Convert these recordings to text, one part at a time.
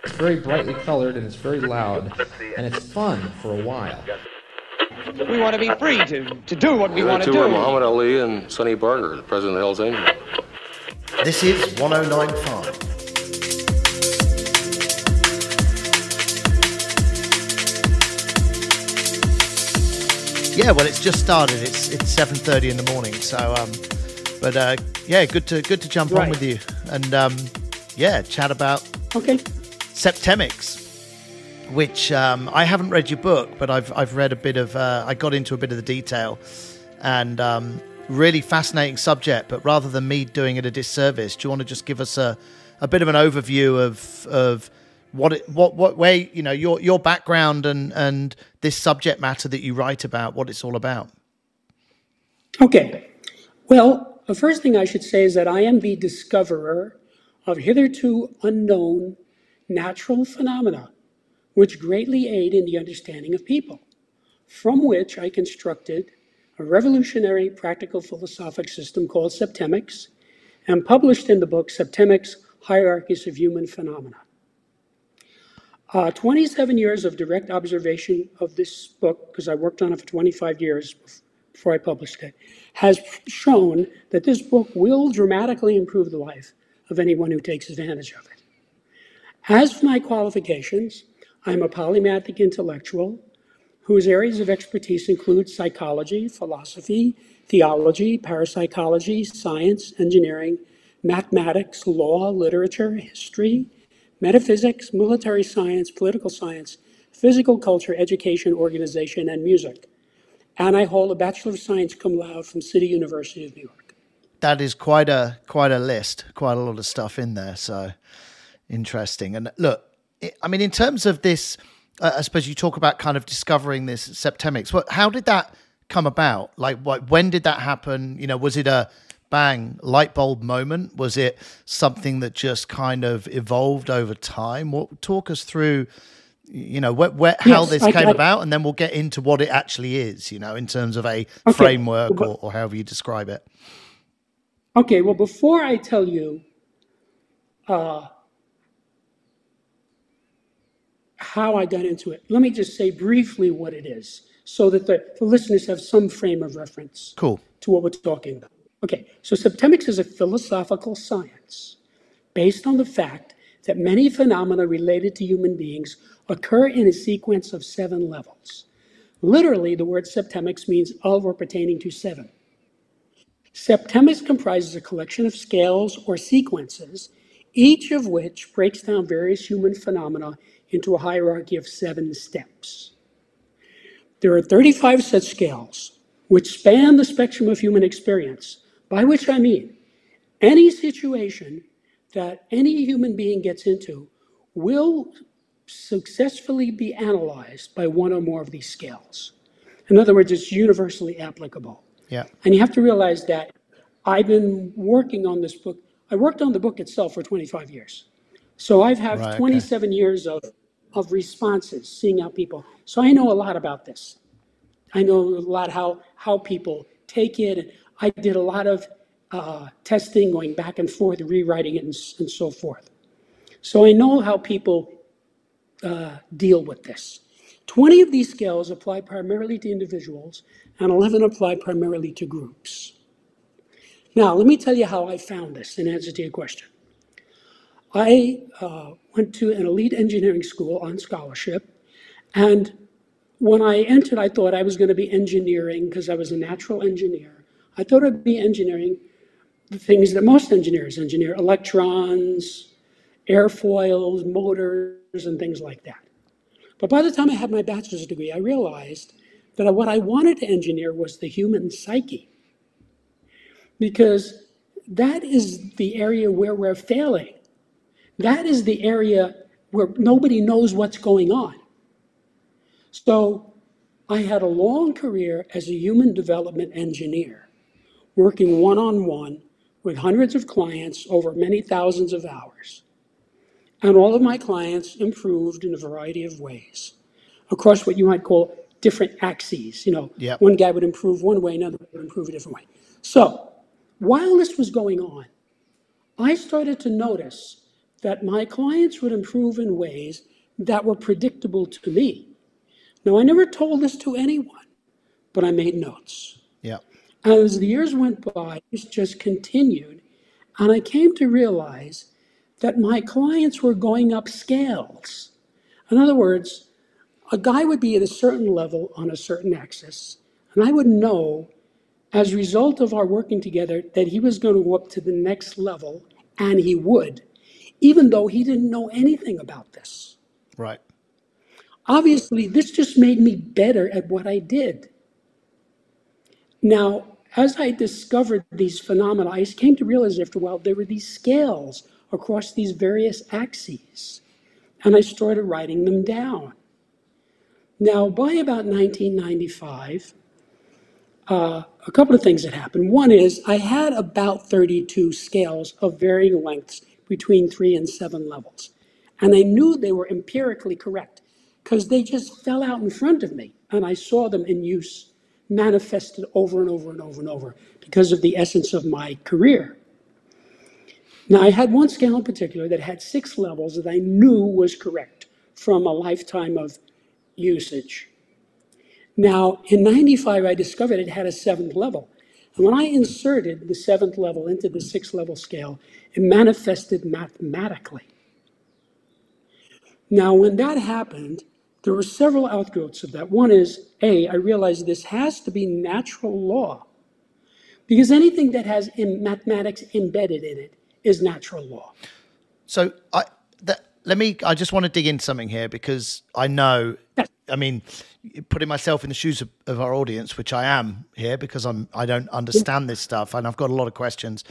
It's very brightly colored and it's very loud, and it's fun for a while. We want to be free to do what we want to do. We're Muhammad Ali and Sonny Barger, the president of Hell's Angels. This is 1095. Yeah, well, it's just started. It's 7:30 in the morning. So, yeah, good to jump on with you and chat about Septemics, which I haven't read your book, but I've read a bit of. I got into a bit of the detail, and really fascinating subject. But rather than me doing it a disservice, do you want to just give us a bit of an overview of where your background and this subject matter that you write about, what it's all about? Okay. Well, the first thing I should say is that I am the discoverer of hitherto unknown natural phenomena which greatly aid in the understanding of people, from which I constructed a revolutionary practical philosophic system called Septemics and published in the book Septemics, Hierarchies of Human Phenomena. 27 years of direct observation of this book, because I worked on it for 25 years before I published it, has shown that this book will dramatically improve the life of anyone who takes advantage of it. As for my qualifications, I'm a polymathic intellectual whose areas of expertise include psychology, philosophy, theology, parapsychology, science, engineering, mathematics, law, literature, history, metaphysics, military science, political science, physical culture, education, organization, and music. And I hold a Bachelor of Science cum laude from City University of New York. That is quite a list, quite a lot of stuff in there. So interesting. And look, I mean, in terms of this, I suppose you talk about kind of discovering this Septemics. How did that come about? Like, when did that happen? You know, was it a bang, light bulb moment? Was it something that just kind of evolved over time? Talk us through, how this came about, and then we'll get into what it actually is, in terms of a framework or however you describe it. Okay, well, before I tell you how I got into it, let me just say briefly what it is so that the listeners have some frame of reference to what we're talking about. Okay, so Septemics is a philosophical science based on the fact that many phenomena related to human beings occur in a sequence of 7 levels. Literally, the word Septemics means of or pertaining to 7. Septemics comprises a collection of scales or sequences, each of which breaks down various human phenomena into a hierarchy of 7 steps. There are 35 such scales, which span the spectrum of human experience, by which I mean any situation that any human being gets into will successfully be analyzed by one or more of these scales. In other words, it's universally applicable. Yeah. And you have to realize that I've been working on this book. I worked on the book itself for 25 years. So I've had 27 years of responses, seeing how people. So I know a lot about this. I know a lot how people take it. And I did a lot of testing, going back and forth, rewriting it, and so forth. So I know how people deal with this. 20 of these scales apply primarily to individuals, and 11 apply primarily to groups. Now, let me tell you how I found this in answer to your question. I went to an elite engineering school on scholarship, and when I entered, I thought I was going to be engineering because I was a natural engineer. I thought I'd be engineering the things that most engineers engineer: electrons, airfoils, motors, and things like that. But by the time I had my bachelor's degree, I realized that what I wanted to engineer was the human psyche, because that is the area where we're failing. That is the area where nobody knows what's going on. So I had a long career as a human development engineer, working one-on-one with hundreds of clients over many thousands of hours. And all of my clients improved in a variety of ways across what you might call different axes. One guy would improve one way, another would improve a different way. So while this was going on, I started to notice that my clients would improve in ways that were predictable to me. Now, I never told this to anyone, but I made notes. Yeah. And as the years went by, this just continued. And I came to realize that my clients were going up scales. In other words, a guy would be at a certain level on a certain axis, and I would know as a result of our working together that he was going to go up to the next level, and he would, even though he didn't know anything about this. Right. Obviously, this just made me better at what I did. Now, as I discovered these phenomena, I came to realize after a while there were these scales across these various axes, and I started writing them down. Now, by about 1995, a couple of things had happened. One is I had about 32 scales of varying lengths between 3 and 7 levels, and I knew they were empirically correct because they just fell out in front of me, and I saw them in use, manifested over and over and over and over because of the essence of my career. Now, I had one scale in particular that had 6 levels that I knew was correct from a lifetime of usage. Now, in 95, I discovered it had a 7th level. And when I inserted the 7th level into the 6th level scale, it manifested mathematically. Now, when that happened, there were several outgrowths of that. One is, I realized this has to be natural law, because anything that has mathematics embedded in it is natural law. So I just want to dig into something here, because I know, I mean, putting myself in the shoes of our audience, which I am here because I don't understand this stuff and I've got a lot of questions.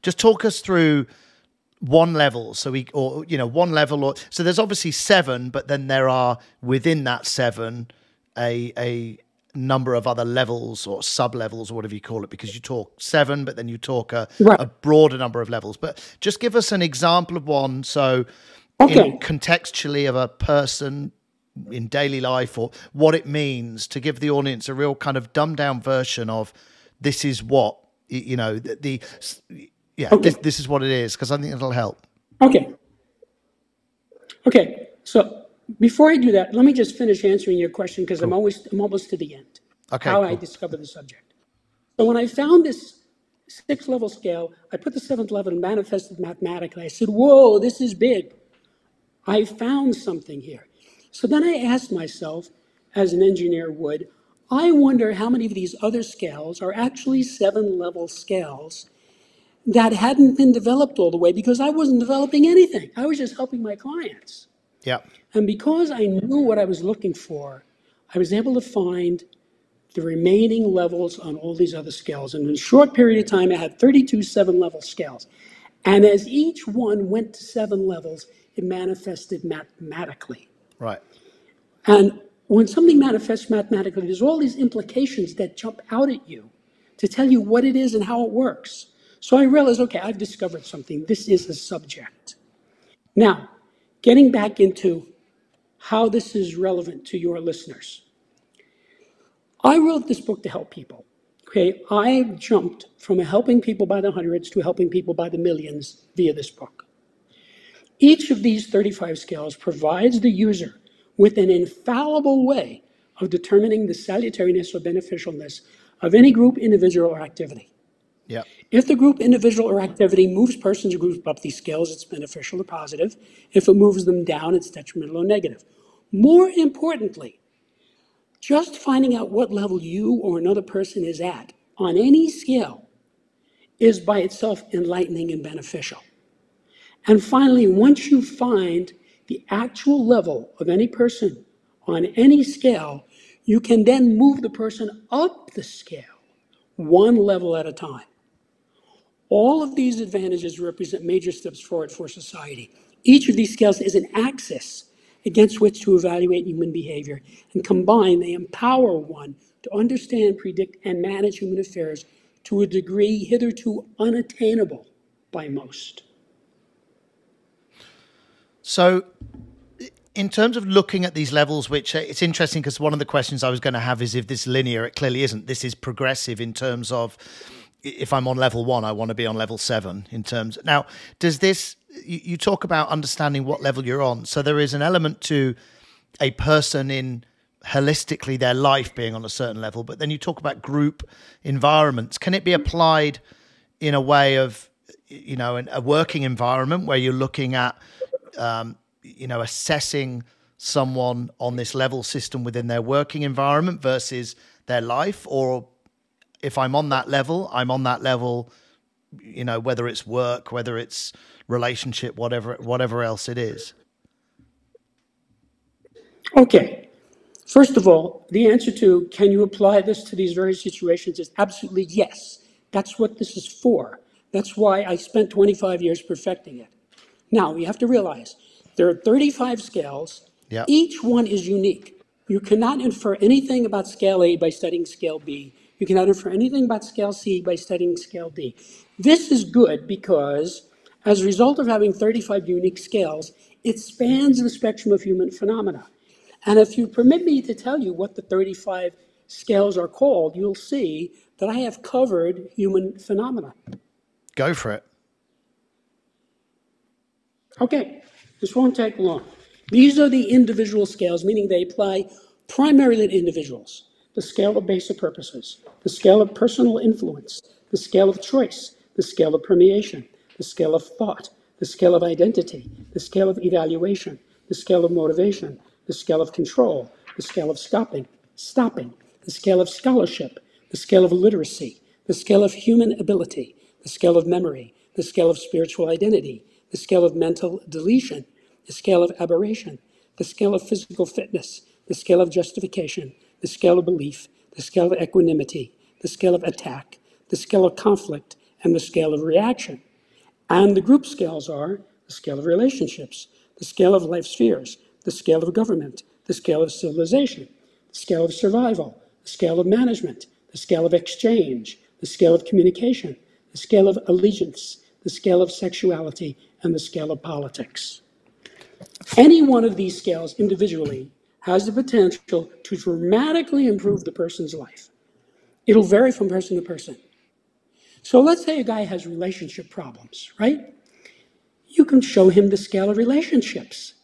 Just talk us through one level. So one level, so there's obviously 7, but then there are within that 7 a number of other levels or sub-levels or whatever you call it, because you talk 7, but then you talk a broader number of levels. But just give us an example of one. So contextually of a person in daily life, or what it means, to give the audience a real kind of dumbed down version of this is what, this is what it is, because I think it'll help. Okay. So before I do that, let me just finish answering your question, because I'm almost to the end. I discovered the subject. So when I found this 6th level scale, I put the 7th level and manifested mathematically. I said, whoa, this is big. I found something here. So then I asked myself, as an engineer would, I wonder how many of these other scales are actually 7-level scales that hadn't been developed all the way, because I wasn't developing anything. I was just helping my clients. Yeah. And because I knew what I was looking for, I was able to find the remaining levels on all these other scales. And in a short period of time, I had 32 7-level scales. And as each one went to 7 levels, it manifested mathematically. Right. And when something manifests mathematically, there's all these implications that jump out at you to tell you what it is and how it works. So I realized, I've discovered something. This is a subject. Now, getting back into how this is relevant to your listeners. I wrote this book to help people. I jumped from helping people by the hundreds to helping people by the millions via this book. Each of these 35 scales provides the user with an infallible way of determining the salutariness or beneficialness of any group, individual, or activity. Yeah. If the group, individual, or activity moves persons or groups up these scales, it's beneficial or positive. If it moves them down, it's detrimental or negative. More importantly, just finding out what level you or another person is at on any scale is by itself enlightening and beneficial. And finally, once you find the actual level of any person on any scale, you can then move the person up the scale, one level at a time. All of these advantages represent major steps forward for society. Each of these scales is an axis against which to evaluate human behavior, and combined, they empower one to understand, predict, and manage human affairs to a degree hitherto unattainable by most. So in terms of looking at these levels, which it's interesting, because one of the questions I was going to have is if this linear, it clearly isn't. This is progressive in terms of if I'm on level 1, I want to be on level 7 in terms. Now, does this, you talk about understanding what level you're on. So there is an element to a person in holistically their life being on a certain level, but then you talk about group environments. Can it be applied in a way of, in a working environment where you're looking at, assessing someone on this level system within their working environment versus their life? Or if I'm on that level, whether it's work, whether it's relationship, whatever else it is. Okay. First of all, the answer to can you apply this to these various situations is absolutely yes. That's what this is for. That's why I spent 25 years perfecting it. Now, you have to realize there are 35 scales. Yep. Each one is unique. You cannot infer anything about scale A by studying scale B. You cannot infer anything about scale C by studying scale D. This is good because as a result of having 35 unique scales, it spans the spectrum of human phenomena. And if you permit me to tell you what the 35 scales are called, you'll see that I have covered human phenomena. Go for it. Okay, this won't take long. These are the individual scales, meaning they apply primarily to individuals. The scale of basic purposes, the scale of personal influence, the scale of choice, the scale of permeation, the scale of thought, the scale of identity, the scale of evaluation, the scale of motivation, the scale of control, the scale of stopping, the scale of scholarship, the scale of literacy, the scale of human ability, the scale of memory, the scale of spiritual identity, the scale of mental deletion, the scale of aberration, the scale of physical fitness, the scale of justification, the scale of belief, the scale of equanimity, the scale of attack, the scale of conflict, and the scale of reaction. And the group scales are the scale of relationships, the scale of life spheres, the scale of government, the scale of civilization, the scale of survival, the scale of management, the scale of exchange, the scale of communication, the scale of allegiance, the scale of sexuality, and the scale of politics. Any one of these scales individually has the potential to dramatically improve the person's life. It'll vary from person to person. So let's say a guy has relationship problems, right? You can show him the scale of relationships.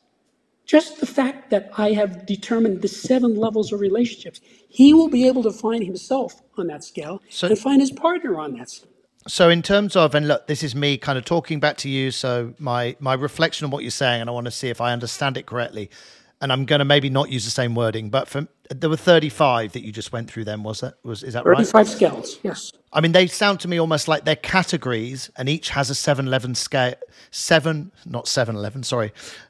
Just the fact that I have determined the 7 levels of relationships, he will be able to find himself on that scale and find his partner on that scale. So in terms of, and look, this is me kind of talking back to you, so my reflection on what you're saying, and I want to see if I understand it correctly. And I'm going to maybe not use the same wording, but there were 35 that you just went through then, is that right? 35 scales, yes. I mean, they sound to me almost like they're categories, and each has a 7-11 scale,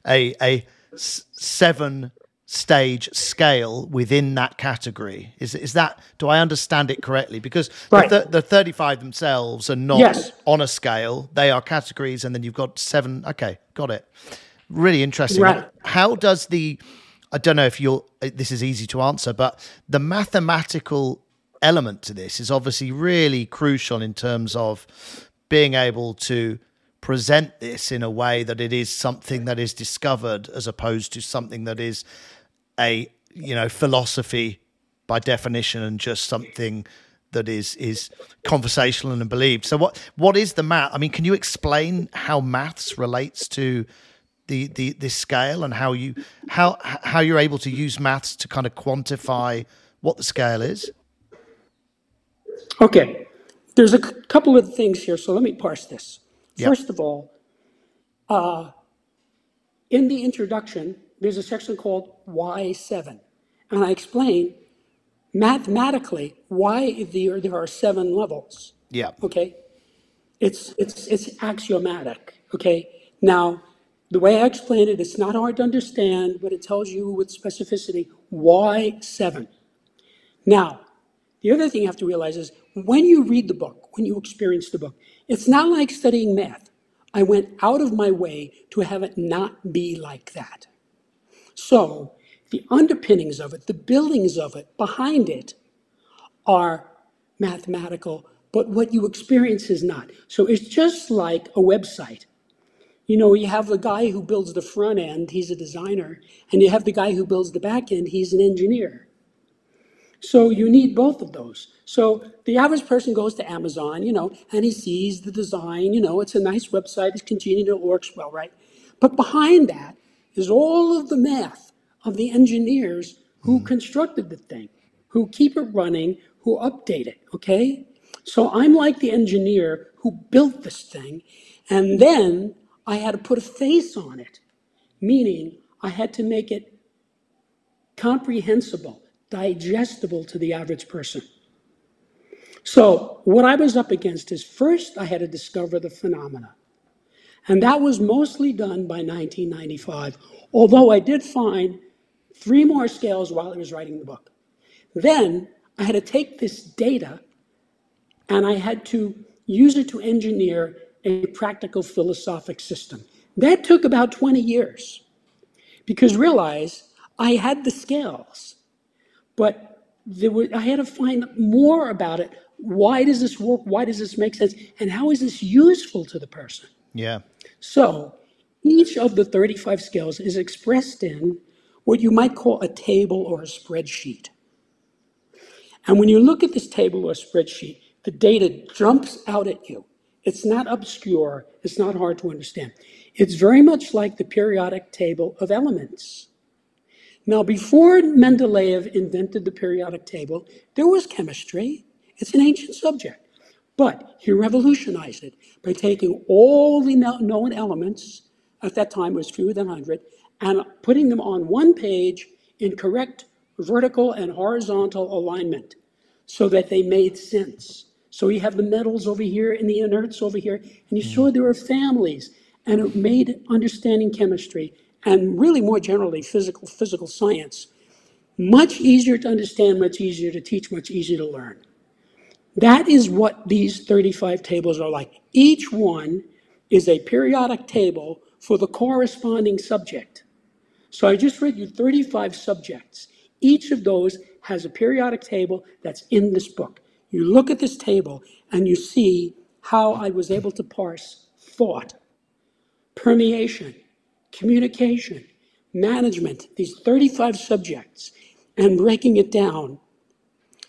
a 7-stage scale within that category. Is that, do I understand it correctly? Because right. the 35 themselves are not on a scale. They are categories, and then you've got 7. Okay, got it. Really interesting. Right. How does I don't know if this is easy to answer, but the mathematical element to this is obviously really crucial in terms of being able to present this in a way that it is something that is discovered as opposed to something that is a philosophy by definition and just something that is conversational and believed. So what is the math? I mean, can you explain how maths relates to this scale and how you're able to use maths to kind of quantify what the scale is? Okay, there's a couple of things here, so let me parse this. Yep. First of all, in the introduction, there's a section called Y7, and I explain mathematically why there are 7 levels. Yeah. Okay, it's axiomatic. Okay, now the way I explain it, it's not hard to understand, but it tells you with specificity why 7. Now, the other thing you have to realize is when you read the book, when you experience the book, it's not like studying math. I went out of my way to have it not be like that. So the underpinnings of it, the buildings of it, behind it are mathematical, but what you experience is not. So it's just like a website. You have the guy who builds the front end, he's a designer, and you have the guy who builds the back end, he's an engineer. So you need both of those. So the average person goes to Amazon, and he sees the design, it's a nice website, it's convenient, it works well, right? But behind that is all of the math of the engineers who constructed the thing, who keep it running, who update it, okay? So I'm like the engineer who built this thing, and then I had to put a face on it, meaning I had to make it comprehensible, digestible to the average person. So what I was up against is first I had to discover the phenomena. And that was mostly done by 1995, although I did find 3 more scales while I was writing the book. Then I had to take this data and I had to use it to engineer a practical philosophic system. That took about 20 years because realize I had the scales, but I had to find more about it. Why does this work? Why does this make sense? And how is this useful to the person? Yeah. So each of the 35 scales is expressed in what you might call a table or a spreadsheet. And when you look at this table or spreadsheet, the data jumps out at you. It's not obscure. It's not hard to understand. It's very much like the periodic table of elements. Now, before Mendeleev invented the periodic table, there was chemistry. It's an ancient subject. But he revolutionized it by taking all the known elements, at that time it was fewer than 100, and putting them on one page in correct vertical and horizontal alignment so that they made sense. So you have the metals over here and the inerts over here, and you saw there were families, and it made understanding chemistry and really more generally physical science much easier to understand, much easier to teach, much easier to learn. That is what these 35 tables are like. Each one is a periodic table for the corresponding subject. So I just read you 35 subjects. Each of those has a periodic table that's in this book. You look at this table and you see how I was able to parse thought, permeation, communication, management, these 35 subjects, and breaking it down.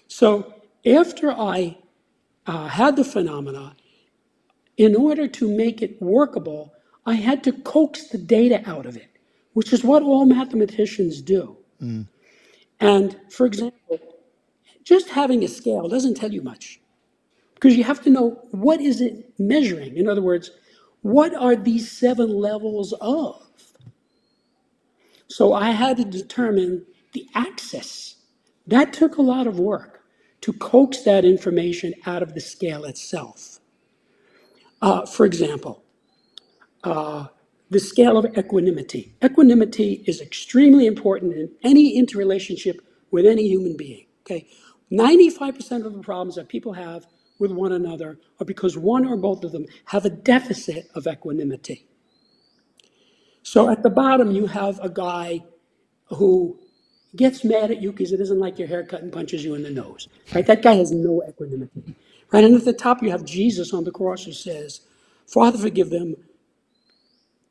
So after I had the phenomena, in order to make it workable, I had to coax the data out of it, which is what all mathematicians do. And for example, just having a scale doesn't tell you much because you have to know what is it measuring. In other words, what are these 7 levels of? So I had to determine the axis. That took a lot of work to coax that information out of the scale itself. For example, the scale of equanimity. Equanimity is extremely important in any interrelationship with any human being. Okay, 95% of the problems that people have with one another are because one or both of them have a deficit of equanimity. So at the bottom, you have a guy who gets mad at you because he doesn't like your haircut and punches you in the nose. Right? That guy has no equanimity. Right? And at the top, you have Jesus on the cross who says, "Father, forgive them,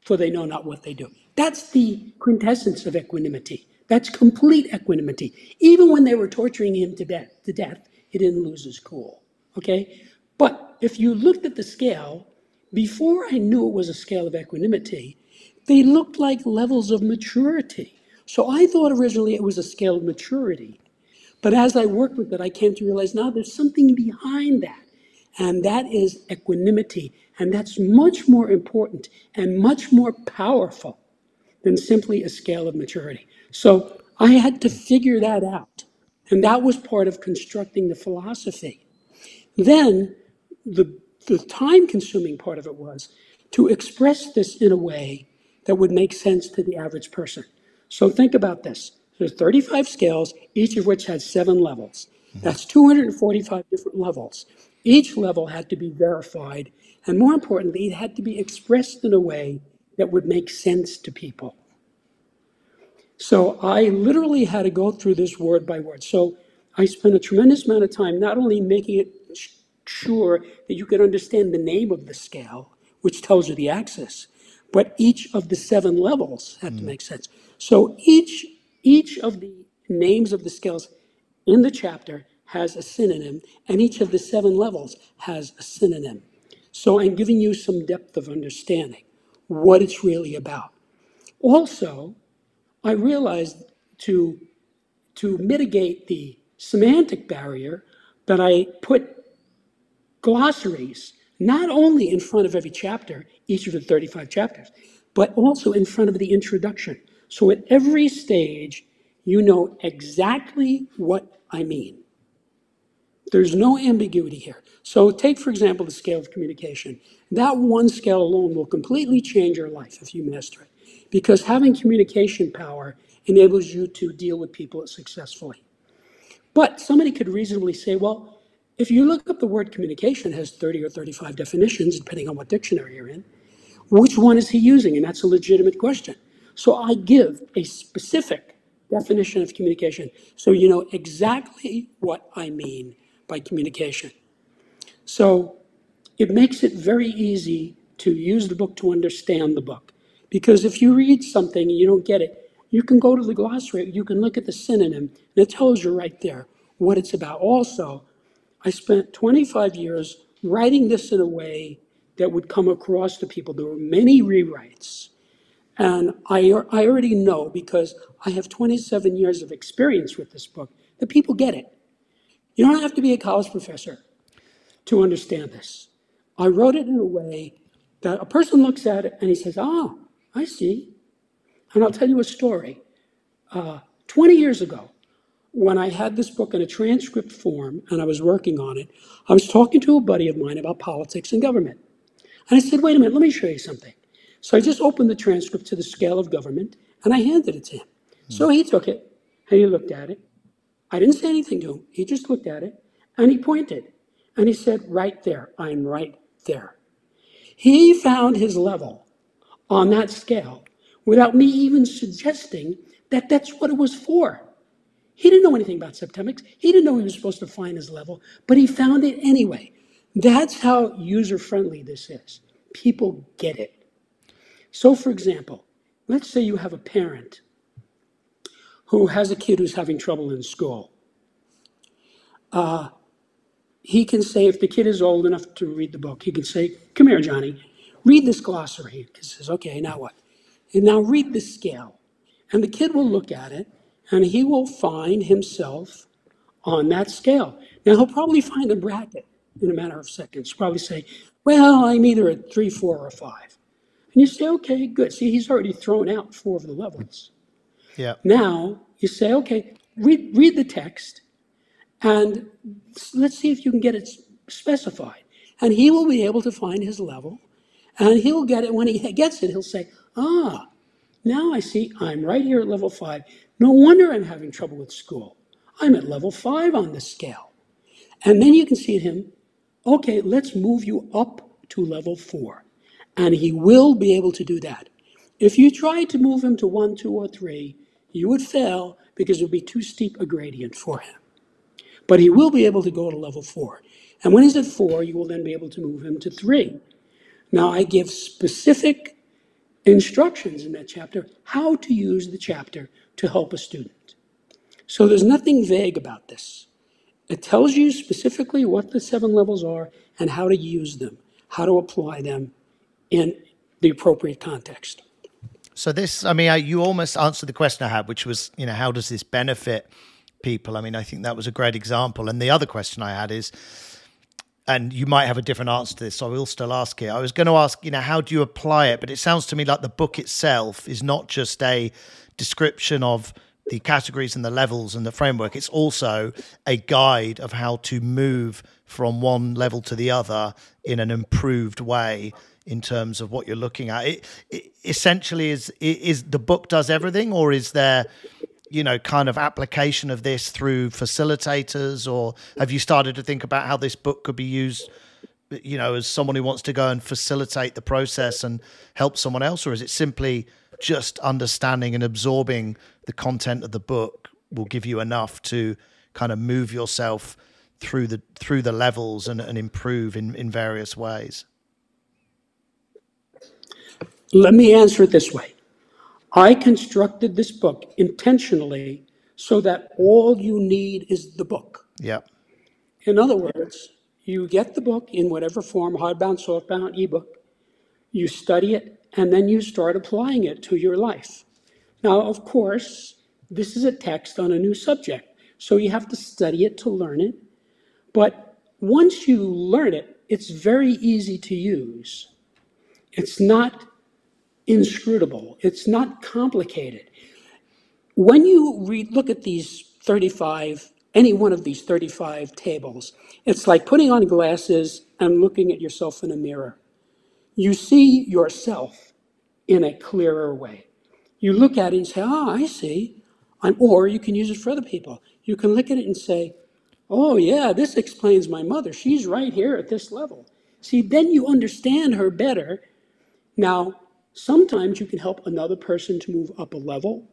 for they know not what they do." That's the quintessence of equanimity. That's complete equanimity. Even when they were torturing him to death, he didn't lose his cool. Okay? But if you looked at the scale, before I knew it was a scale of equanimity, they looked like levels of maturity. So I thought originally it was a scale of maturity. But as I worked with it, I came to realize now there's something behind that. And that is equanimity. And that's much more important and much more powerful than simply a scale of maturity. So I had to figure that out. And that was part of constructing the philosophy. Then the time-consuming part of it was to express this in a way that would make sense to the average person. So think about this. There's 35 scales, each of which has 7 levels. That's 245 different levels. Each level had to be verified, and more importantly, it had to be expressed in a way that would make sense to people. So I literally had to go through this word by word. So I spent a tremendous amount of time not only making it sure that you could understand the name of the scale, which tells you the axis, but each of the 7 levels had to make sense. So each of the names of the scales in the chapter has a synonym, and each of the 7 levels has a synonym. So I'm giving you some depth of understanding what it's really about. Also, I realized to mitigate the semantic barrier that I put glossaries not only in front of every chapter, each of the 35 chapters, but also in front of the introduction. So at every stage, you know exactly what I mean. There's no ambiguity here. So take, for example, the scale of communication. That one scale alone will completely change your life if you master it, because having communication power enables you to deal with people successfully. But somebody could reasonably say, well, if you look up the word communication, it has 30 or 35 definitions, depending on what dictionary you're in. Which one is he using? And that's a legitimate question. So I give a specific definition of communication so you know exactly what I mean by communication. So it makes it very easy to use the book to understand the book. Because if you read something and you don't get it, you can go to the glossary, you can look at the synonym, and it tells you right there what it's about. Also, I spent 25 years writing this in a way that would come across to people. There were many rewrites. And I already know, because I have 27 years of experience with this book, that people get it. You don't have to be a college professor to understand this. I wrote it in a way that a person looks at it and he says, oh, I see. And I'll tell you a story. 20 years ago, when I had this book in a transcript form and I was working on it, I was talking to a buddy of mine about politics and government. And I said, wait a minute, let me show you something. So I just opened the transcript to the scale of government and I handed it to him. So he took it and he looked at it. I didn't say anything to him. He just looked at it and he pointed and he said, right there, I'm right there. He found his level on that scale without me even suggesting that that's what it was for. He didn't know anything about Septemics. He didn't know he was supposed to find his level, but he found it anyway. That's how user-friendly this is. People get it. So, for example, let's say you have a parent who has a kid who's having trouble in school. He can say, if the kid is old enough to read the book, he can say, come here, Johnny, read this glossary. He says, okay, now what? And now read this scale. And the kid will look at it, and he will find himself on that scale. Now, he'll probably find a bracket in a matter of seconds. Probably say, well, I'm either at 3, 4, or 5. And you say, okay, good. See, he's already thrown out 4 of the levels. Yeah. Now, you say, okay, read the text, and let's see if you can get it specified. And he will be able to find his level, and he'll get it. When he gets it, he'll say, now I see I'm right here at level 5. No wonder I'm having trouble with school. I'm at level 5 on this scale. And then you can see him, okay, let's move you up to level 4. And he will be able to do that. If you tried to move him to 1, 2, or 3, you would fail because it would be too steep a gradient for him. But he will be able to go to level 4. And when he's at 4, you will then be able to move him to 3. Now, I give specific instructions in that chapter how to use the chapter to help a student. So there's nothing vague about this. It tells you specifically what the 7 levels are and how to use them, how to apply them in the appropriate context. So this, I mean, you almost answered the question I had, which was, how does this benefit people? I mean, I think that was a great example. And the other question I had is, and you might have a different answer to this, so I will still ask it. I was going to ask, how do you apply it? But it sounds to me like the book itself is not just a description of the categories and the levels and the framework. It's also a guide of how to move from one level to the other in an improved way in terms of what you're looking at. It essentially is the book does everything, or is there, kind of application of this through facilitators, or have you started to think about how this book could be used, as someone who wants to go and facilitate the process and help someone else, or is it simply just understanding and absorbing the content of the book will give you enough to kind of move yourself through the levels and improve in various ways? Let me answer it this way. I constructed this book intentionally so that all you need is the book. Yeah. In other words, you get the book in whatever form, hardbound, softbound, ebook, you study it, and then you start applying it to your life. Now, of course, this is a text on a new subject, so you have to study it to learn it. But once you learn it, it's very easy to use. It's not inscrutable. It's not complicated. When you look at these 35, any one of these 35 tables, it's like putting on glasses and looking at yourself in a mirror. You see yourself in a clearer way. You look at it and say, I see. Or you can use it for other people. You can look at it and say, oh yeah, this explains my mother. She's right here at this level. See, then you understand her better. Now, sometimes you can help another person to move up a level.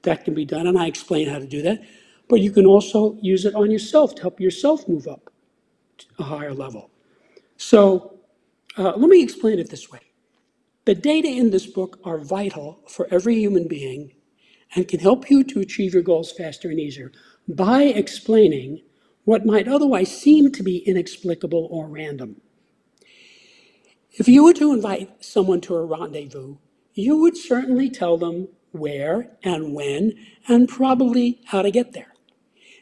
That can be done, and I explain how to do that. But you can also use it on yourself to help yourself move up to a higher level. So let me explain it this way. The data in this book are vital for every human being and can help you to achieve your goals faster and easier by explaining what might otherwise seem to be inexplicable or random. If you were to invite someone to a rendezvous, you would certainly tell them where and when and probably how to get there.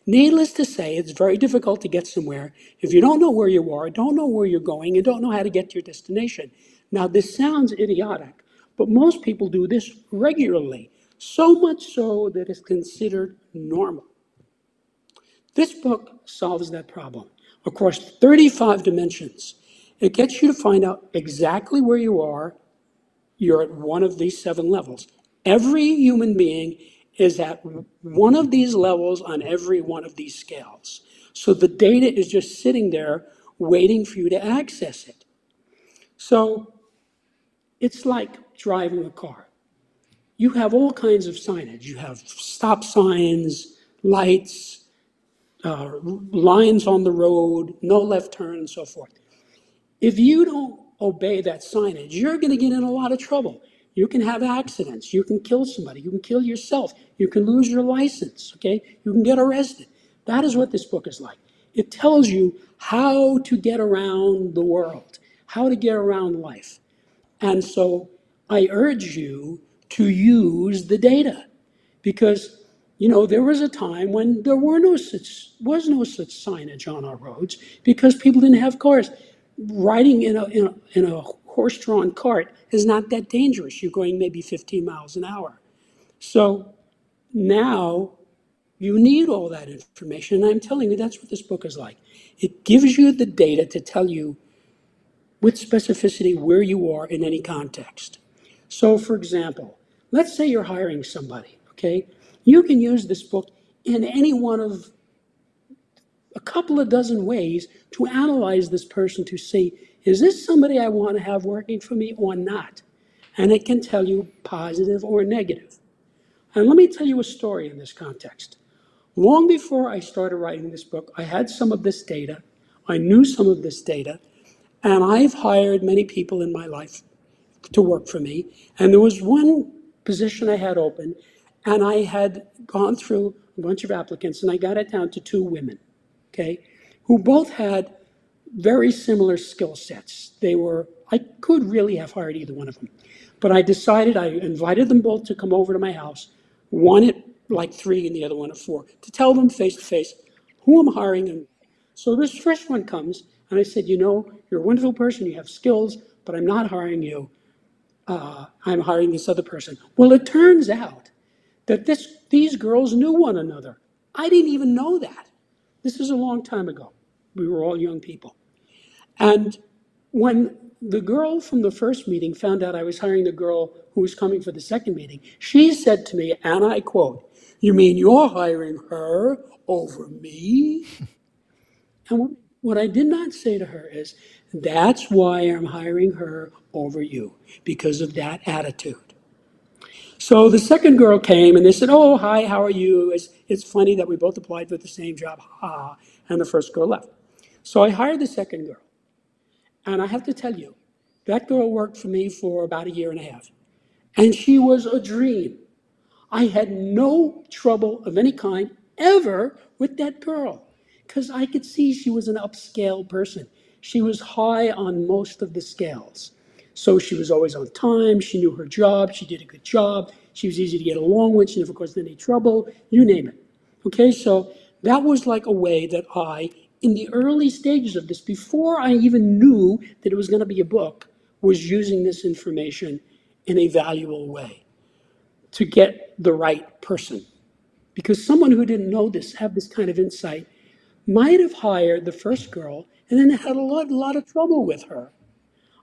Needless to say, it's very difficult to get somewhere if you don't know where you are, don't know where you're going, and don't know how to get to your destination. Now, this sounds idiotic, but most people do this regularly, so much so that it's considered normal. This book solves that problem across 35 dimensions. It gets you to find out exactly where you are. You're at one of these 7 levels. Every human being is at one of these levels on every one of these scales. So the data is just sitting there waiting for you to access it. So it's like driving a car. You have all kinds of signage. You have stop signs, lights, lines on the road, no left turn, and so forth. If you don't obey that signage, you're going to get in a lot of trouble. You can have accidents. You can kill somebody. You can kill yourself. You can lose your license, okay? You can get arrested. That is what this book is like. It tells you how to get around the world, how to get around life. And so I urge you to use the data because, there was a time when there was no such signage on our roads because people didn't have cars. Riding in a horse-drawn cart is not that dangerous. You're going maybe 15 miles an hour. So now you need all that information. And I'm telling you, that's what this book is like. It gives you the data to tell you with specificity where you are in any context. So, for example, let's say you're hiring somebody, okay? You can use this book in any one of a couple of dozen ways to analyze this person to see, is this somebody I want to have working for me or not? And it can tell you positive or negative. And let me tell you a story in this context. Long before I started writing this book, I had some of this data. I knew some of this data. And I've hired many people in my life to work for me. And there was one position I had open, and I had gone through a bunch of applicants, and I got it down to 2 women, okay, who both had very similar skill sets. I could really have hired either one of them. But I invited them both to come over to my house, one at like 3 and the other one at 4, to tell them face to face who I'm hiring. And so this first one comes, and I said, you're a wonderful person, you have skills, but I'm not hiring you. I'm hiring this other person. Well, it turns out that these girls knew one another. I didn't even know that. This is a long time ago. We were all young people. And when the girl from the first meeting found out I was hiring the girl who was coming for the second meeting, she said to me, and I quote, "You mean you're hiring her over me?" And what I did not say to her is, that's why I'm hiring her over you, because of that attitude. So the second girl came and they said, "Oh, hi, how are you? It's funny that we both applied for the same job, ha." And the first girl left. So I hired the second girl. And I have to tell you, that girl worked for me for about 1.5 years. And she was a dream. I had no trouble of any kind ever with that girl because I could see she was an upscale person. She was high on most of the scales. So she was always on time. She knew her job. She did a good job. She was easy to get along with. She never caused any trouble. You name it. Okay, so that was like a way that I, in the early stages of this, before I even knew that it was going to be a book, was using this information in a valuable way to get the right person. Because someone who didn't know this, have this kind of insight, might have hired the first girl and then had a lot of trouble with her.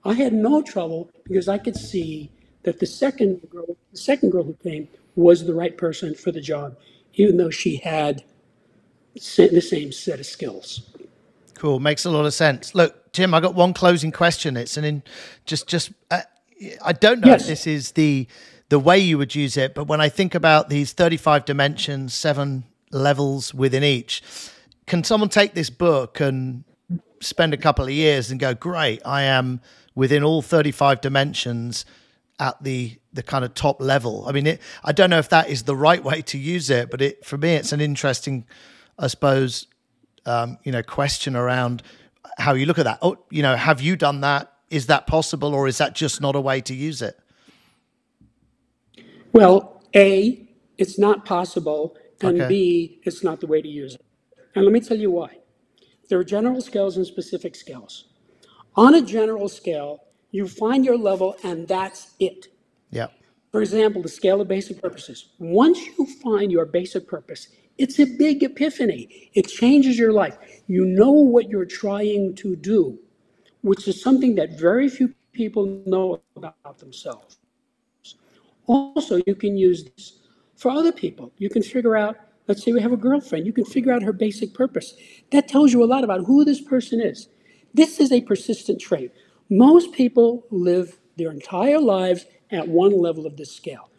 I had no trouble because I could see that the second girl who came was the right person for the job, even though she had the same set of skills. Cool, makes a lot of sense. Look, Jim, I got one closing question. It's I don't know if this is the way you would use it, but when I think about these 35 dimensions, 7 levels within each, can someone take this book and spend a couple of years and go, great, I am within all 35 dimensions at the kind of top level? I mean, I don't know if that is the right way to use it, but for me, it's an interesting, I suppose, question around how you look at that. Oh, have you done that? Is that possible, or is that just not a way to use it? Well, A, it's not possible, and okay. B, it's not the way to use it. And let me tell you why. There are general scales and specific scales. On a general scale, you find your level and that's it. Yeah. For example, the scale of basic purposes. Once you find your basic purpose, it's a big epiphany. It changes your life. You know what you're trying to do, which is something that very few people know about themselves. Also, you can use this for other people. You can figure out, let's say we have a girlfriend, you can figure out her basic purpose. That tells you a lot about who this person is. This is a persistent trait. Most people live their entire lives at one level of this scale.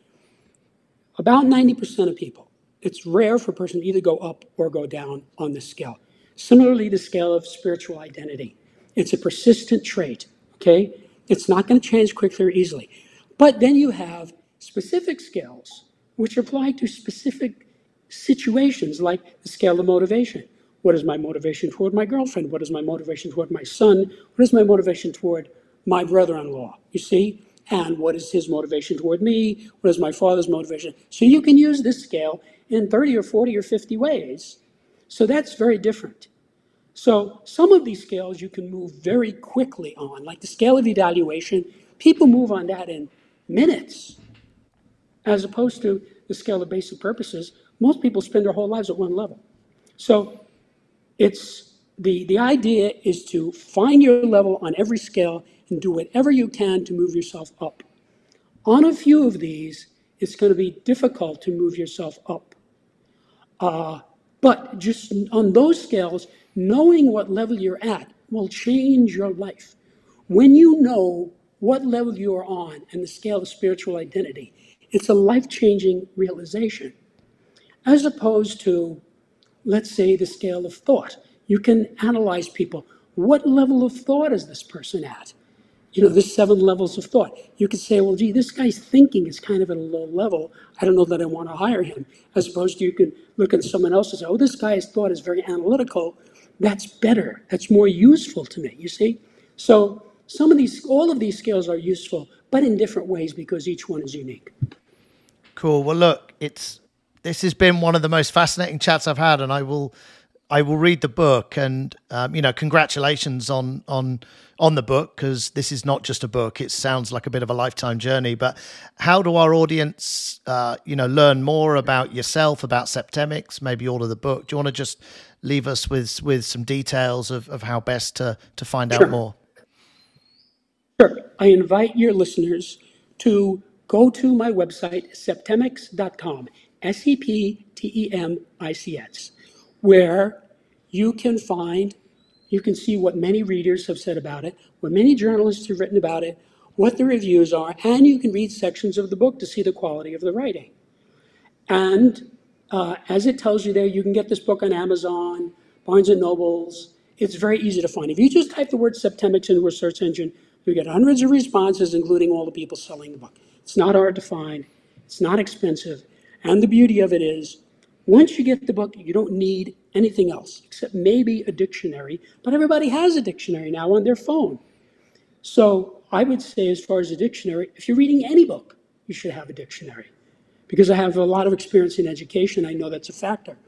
About 90% of people. It's rare for a person to either go up or go down on this scale. Similarly, the scale of spiritual identity. It's a persistent trait, okay? It's not going to change quickly or easily. But then you have specific scales, which apply to specific situations, like the scale of motivation. What is my motivation toward my girlfriend? What is my motivation toward my son? What is my motivation toward my brother-in-law? You see? And what is his motivation toward me? What is my father's motivation? So you can use this scale in 30 or 40 or 50 ways. So that's very different. So some of these scales you can move very quickly on, like the scale of evaluation. People move on that in minutes, as opposed to the scale of basic purposes. Most people spend their whole lives at one level. So it's the idea is to find your level on every scale and do whatever you can to move yourself up. On a few of these, it's going to be difficult to move yourself up. But just on those scales, knowing what level you're at will change your life. When you know what level you are on and the scale of spiritual identity, it's a life-changing realization. As opposed to, let's say, the scale of thought. You can analyze people. What level of thought is this person at? There's 7 levels of thought. You could say, well, gee, this guy's thinking is kind of at a low level. I don't know that I want to hire him. As opposed to you can look at someone else and say, oh, this guy's thought is very analytical. That's better. That's more useful to me, you see? So all of these skills are useful, but in different ways because each one is unique. Cool. Well, look, this has been one of the most fascinating chats I've had, and I will read the book. And congratulations on the book, because this is not just a book. It sounds like a bit of a lifetime journey. But how do our audience, learn more about yourself, about Septemics, maybe all of the book? Do you want to just leave us with some details of how best to find out more? Sure. I invite your listeners to go to my website, septemics.com, Septemics, where you can see what many readers have said about it, what many journalists have written about it, what the reviews are, and you can read sections of the book to see the quality of the writing. And as it tells you there, you can get this book on Amazon, Barnes & Nobles. It's very easy to find. If you just type the word Septemics into a search engine, you get hundreds of responses, including all the people selling the book. It's not hard to find. It's not expensive. And the beauty of it is, once you get the book, you don't need anything else, except maybe a dictionary. But everybody has a dictionary now on their phone. So I would say, as far as a dictionary, if you're reading any book, you should have a dictionary. Because I have a lot of experience in education, I know that's a factor.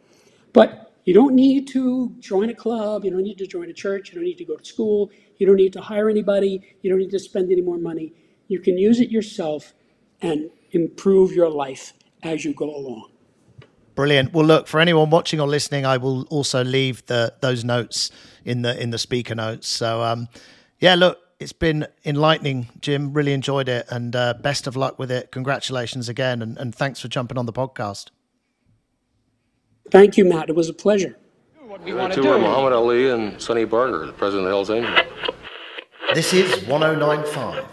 But you don't need to join a club, you don't need to join a church, you don't need to go to school, you don't need to hire anybody, you don't need to spend any more money. You can use it yourself and improve your life as you go along. Brilliant. Well, look, for anyone watching or listening, I will also leave those notes in the speaker notes. So, yeah, look, it's been enlightening, Jim. Really enjoyed it, and best of luck with it. Congratulations again, and thanks for jumping on the podcast. Thank you, Matt. It was a pleasure. What we want Two to do. were Muhammad Ali and Sonny Barger, the president of the Hells Angels. This is 1095.